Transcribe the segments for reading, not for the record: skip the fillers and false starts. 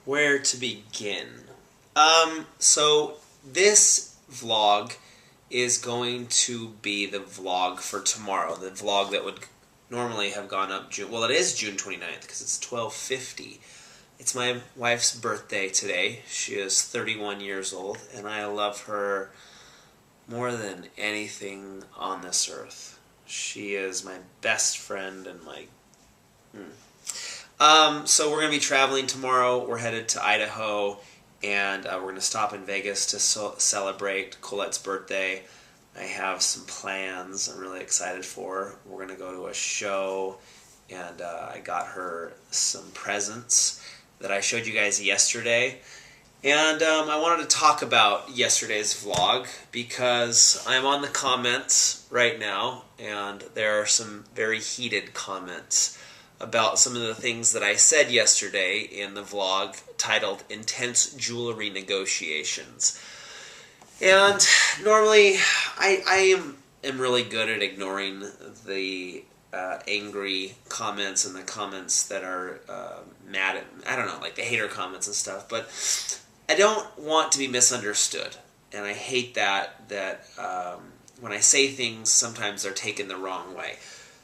Where to begin? So this vlog is going to be the vlog for tomorrow. The vlog that would normally have gone up June. Well, it is June 29th because it's 12:50. It's my wife's birthday today. She is 31 years old, and I love her more than anything on this earth. She is my best friend and my... So we're going to be traveling tomorrow. We're headed to Idaho, and we're going to stop in Vegas to celebrate Colette's birthday. I have some plans I'm really excited for. We're going to go to a show, and I got her some presents that I showed you guys yesterday. And I wanted to talk about yesterday's vlog because I'm on the comments right now, and there are some very heated comments about some of the things that I said yesterday in the vlog titled Intense Jewelry Negotiations. And normally I am really good at ignoring the angry comments and the comments that are mad at, I don't know, like the hater comments and stuff, but I don't want to be misunderstood. And I hate that when I say things, sometimes they're taken the wrong way.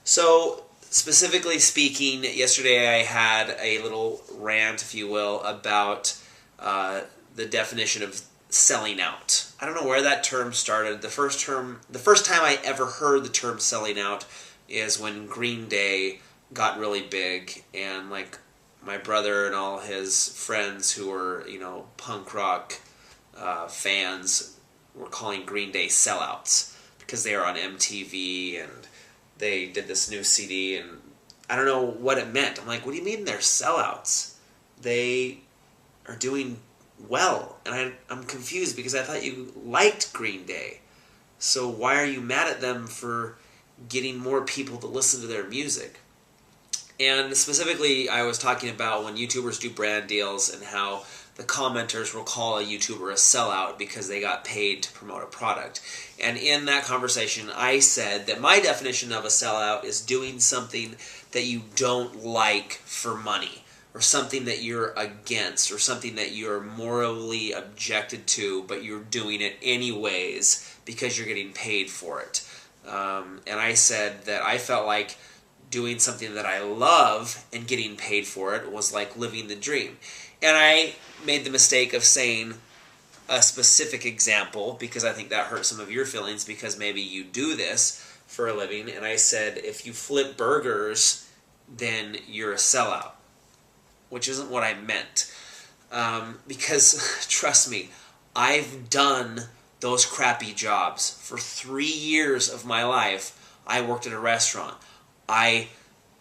So, specifically speaking, yesterday I had a little rant, if you will, about the definition of selling out. I don't know where that term started. The first time I ever heard the term selling out is when Green Day got really big, and like my brother and all his friends who were, punk rock fans were calling Green Day sellouts because they were on MTV and they did this new CD, and I don't know what it meant. I'm like, what do you mean they're sellouts? They are doing well, and I'm confused because I thought you liked Green Day. So why are you mad at them for getting more people to listen to their music? And specifically, I was talking about when YouTubers do brand deals and how the commenters will call a YouTuber a sellout because they got paid to promote a product. And in that conversation, I said that my definition of a sellout is doing something that you don't like for money, or something that you're against, or something that you're morally objected to, but you're doing it anyways because you're getting paid for it. And I said that I felt like doing something that I love and getting paid for it was like living the dream. And I made the mistake of saying a specific example because I think that hurt some of your feelings because maybe you do this for a living. And I said, if you flip burgers, then you're a sellout, which isn't what I meant. Because, trust me, I've done those crappy jobs. For 3 years of my life, I worked at a restaurant. I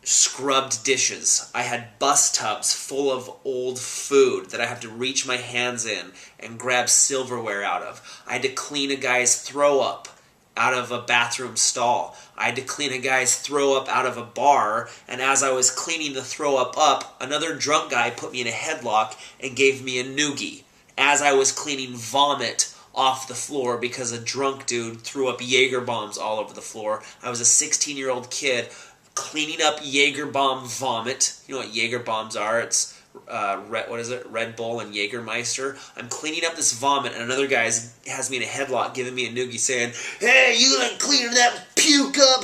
scrubbed dishes. I had bus tubs full of old food that I have to reach my hands in and grab silverware out of. I had to clean a guy's throw up out of a bathroom stall. I had to clean a guy's throw up out of a bar, and as I was cleaning the throw up, another drunk guy put me in a headlock and gave me a noogie as I was cleaning vomit off the floor because a drunk dude threw up Jaeger bombs all over the floor. I was a 16-year-old kid cleaning up Jaeger bomb vomit. You know what Jaeger bombs are? It's Red Bull and Jägermeister. I'm cleaning up this vomit, and another guy has me in a headlock giving me a noogie saying, "Hey, you ain't cleaning that puke up."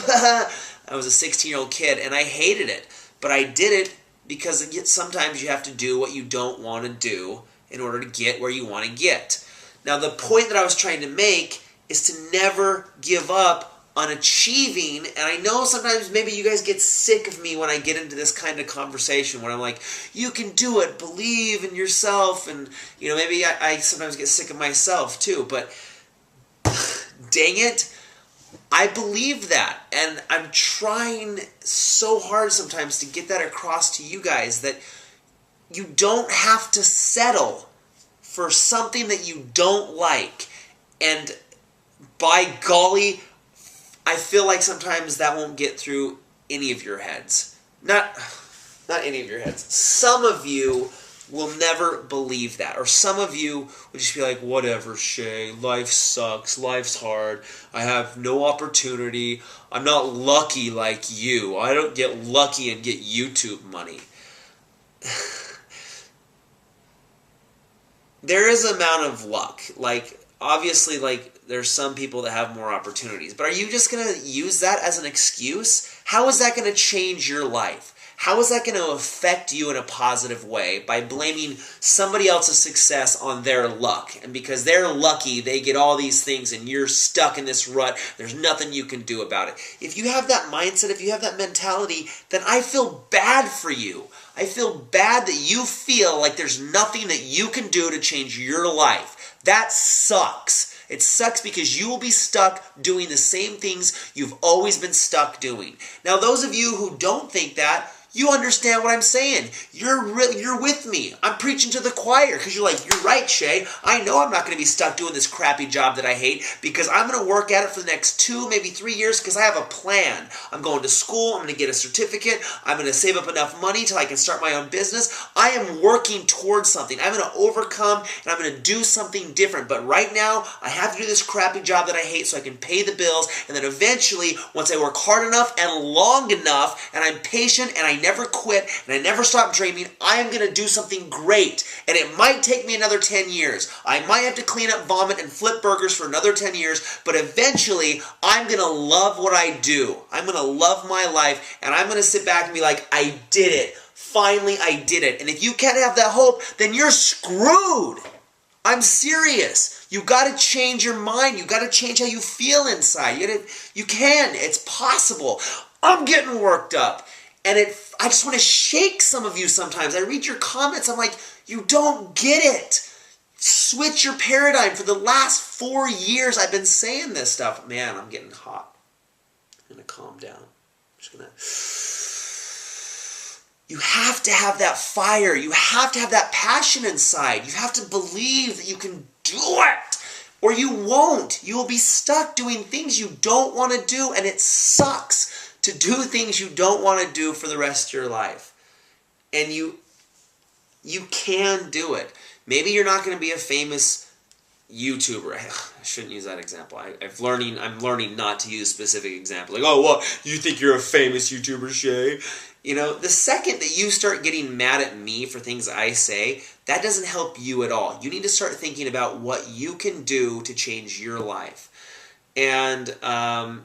I was a 16-year-old kid, and I hated it. But I did it because sometimes you have to do what you don't want to do in order to get where you want to get. Now, the point that I was trying to make is to never give up on achieving, and I know sometimes maybe you guys get sick of me when I get into this kind of conversation when I'm like, you can do it, believe in yourself, and maybe I sometimes get sick of myself too, but dang it, I believe that, and I'm trying so hard sometimes to get that across to you guys that you don't have to settle for something that you don't like, and by golly, I feel like sometimes that won't get through any of your heads. Not any of your heads. Some of you will never believe that. Or some of you will just be like, whatever, Shay, life sucks, life's hard, I have no opportunity, I'm not lucky like you, I don't get lucky and get YouTube money. there is an amount of luck. Like, obviously, like, there's some people that have more opportunities. But are you just going to use that as an excuse? How is that going to change your life? How is that going to affect you in a positive way by blaming somebody else's success on their luck? And because they're lucky, they get all these things and you're stuck in this rut. There's nothing you can do about it. If you have that mindset, if you have that mentality, then I feel bad for you. I feel bad that you feel like there's nothing that you can do to change your life. That sucks. It sucks because you will be stuck doing the same things you've always been stuck doing. Now, those of you who don't think that, you understand what I'm saying. You're with me. I'm preaching to the choir because you're like, you're right, Shay. I know I'm not going to be stuck doing this crappy job that I hate because I'm going to work at it for the next 2, maybe 3 years because I have a plan. I'm going to school. I'm going to get a certificate. I'm going to save up enough money till I can start my own business. I am working towards something. I'm going to overcome and I'm going to do something different. But right now, I have to do this crappy job that I hate so I can pay the bills. And then eventually, once I work hard enough and long enough and I'm patient and I never quit and I never stop dreaming, I am going to do something great. And it might take me another 10 years. I might have to clean up vomit and flip burgers for another 10 years, but eventually I'm going to love what I do. I'm going to love my life and I'm going to sit back and be like, I did it. Finally, I did it. And if you can't have that hope, then you're screwed. I'm serious. You got to change your mind. You got to change how you feel inside. You can. It's possible. I'm getting worked up. And I just want to shake some of you sometimes. I read your comments. I'm like, you don't get it. Switch your paradigm. For the last 4 years, I've been saying this stuff. Man, I'm getting hot. I'm going to calm down. I'm just going to... You have to have that fire. You have to have that passion inside. You have to believe that you can do it. Or you won't. You will be stuck doing things you don't want to do, and it sucks to do things you don't want to do for the rest of your life. And you can do it. Maybe you're not going to be a famous YouTuber. I shouldn't use that example. I'm learning not to use specific examples. Like, oh, well, you think you're a famous YouTuber, Shay? You know, the second that you start getting mad at me for things I say, that doesn't help you at all. You need to start thinking about what you can do to change your life. And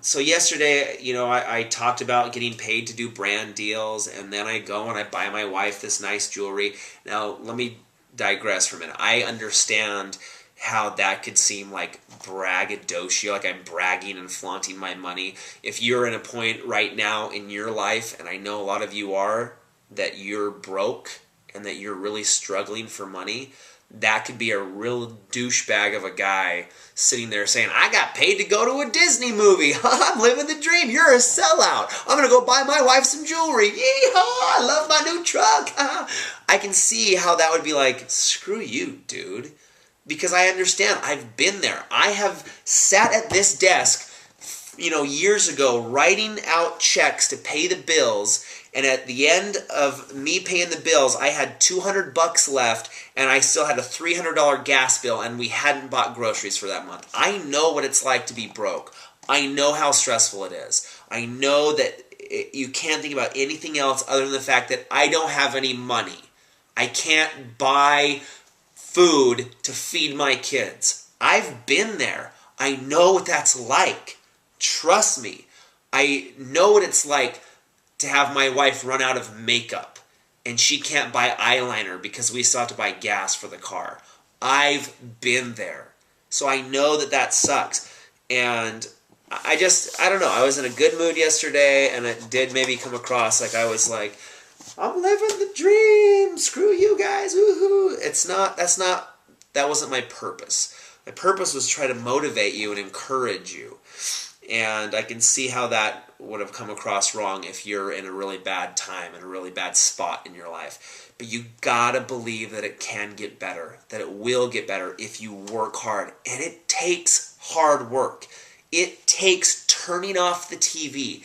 so yesterday, you know, I talked about getting paid to do brand deals, and then I go and I buy my wife this nice jewelry. Now, let me digress for a minute. I understand how that could seem like braggadocio, like I'm bragging and flaunting my money. If you're in a point right now in your life, and I know a lot of you are, that you're broke and that you're really struggling for money, that could be a real douchebag of a guy sitting there saying, I got paid to go to a Disney movie. I'm living the dream. You're a sellout. I'm going to go buy my wife some jewelry. Yeehaw, I love my new truck. I can see how that would be like, screw you, dude. Because I understand. I've been there. I have sat at this desk, you know, years ago, writing out checks to pay the bills. And at the end of me paying the bills, I had $200 left, and I still had a $300 gas bill, and we hadn't bought groceries for that month. I know what it's like to be broke. I know how stressful it is. I know that you can't think about anything else other than the fact that I don't have any money. I can't buy food to feed my kids. I've been there. I know what that's like. Trust me. I know what it's like to have my wife run out of makeup and she can't buy eyeliner because we still have to buy gas for the car. I've been there. So I know that that sucks. And I don't know. I was in a good mood yesterday, and it did maybe come across like I was like, I'm living the dream. Screw you guys. Woohoo. That wasn't my purpose. My purpose was to try to motivate you and encourage you. And I can see how that would have come across wrong if you're in a really bad time, in a really bad spot in your life. But you gotta believe that it can get better, that it will get better if you work hard. And it takes hard work. It takes turning off the TV.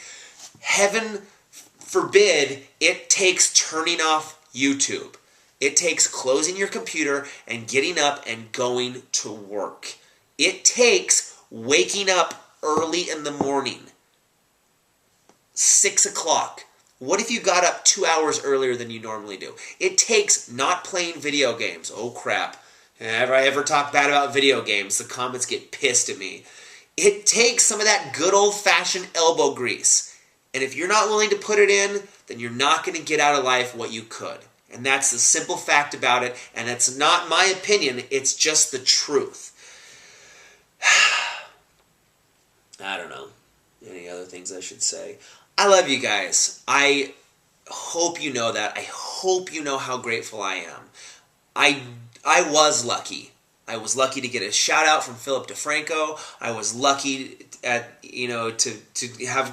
Heaven forbid, it takes turning off YouTube. It takes closing your computer and getting up and going to work. It takes waking up early in the morning, 6 o'clock. What if you got up 2 hours earlier than you normally do? It takes not playing video games. Oh crap. Whenever I ever talk bad about video games, the comments get pissed at me. It takes some of that good old-fashioned elbow grease. And if you're not willing to put it in, then you're not going to get out of life what you could. And that's the simple fact about it. And it's not my opinion. It's just the truth. I don't know. Any other things I should say? I love you guys. I hope you know that. I hope you know how grateful I am. I was lucky. I was lucky to get a shout out from Philip DeFranco. I was lucky at to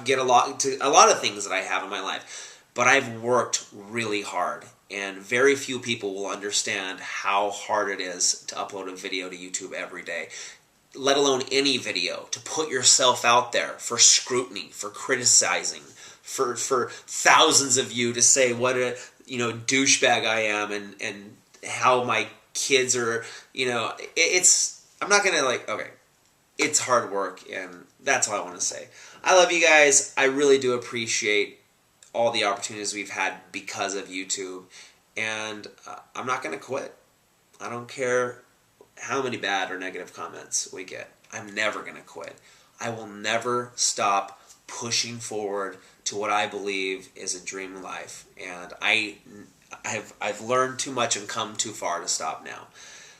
get a lot of things that I have in my life. But I've worked really hard, and very few people will understand how hard it is to upload a video to YouTube every day, let alone any video, to put yourself out there for scrutiny, for criticizing, for thousands of you to say what a douchebag I am, and how my kids are, I'm not gonna okay, it's hard work, and that's all I want to say. I love you guys. I really do appreciate all the opportunities we've had because of YouTube, and I'm not gonna quit. I don't care how many bad or negative comments we get. I'm never gonna quit. I will never stop pushing forward to what I believe is a dream life, and I've learned too much and come too far to stop now.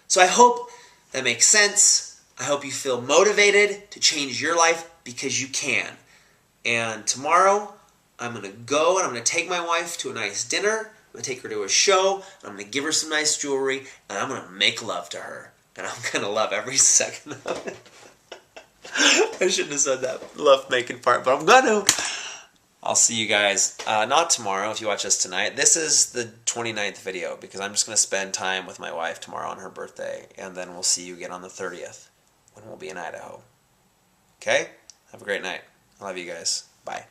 So I hope that makes sense. I hope you feel motivated to change your life, because you can. And tomorrow, I'm going to go and I'm going to take my wife to a nice dinner. I'm going to take her to a show. And I'm going to give her some nice jewelry. And I'm going to make love to her. And I'm going to love every second of it. I shouldn't have said that love making part, but I'm going to. I'll see you guys, not tomorrow if you watch this tonight. This is the 29th video, because I'm just going to spend time with my wife tomorrow on her birthday, and then we'll see you again on the 30th when we'll be in Idaho. Okay? Have a great night. I love you guys.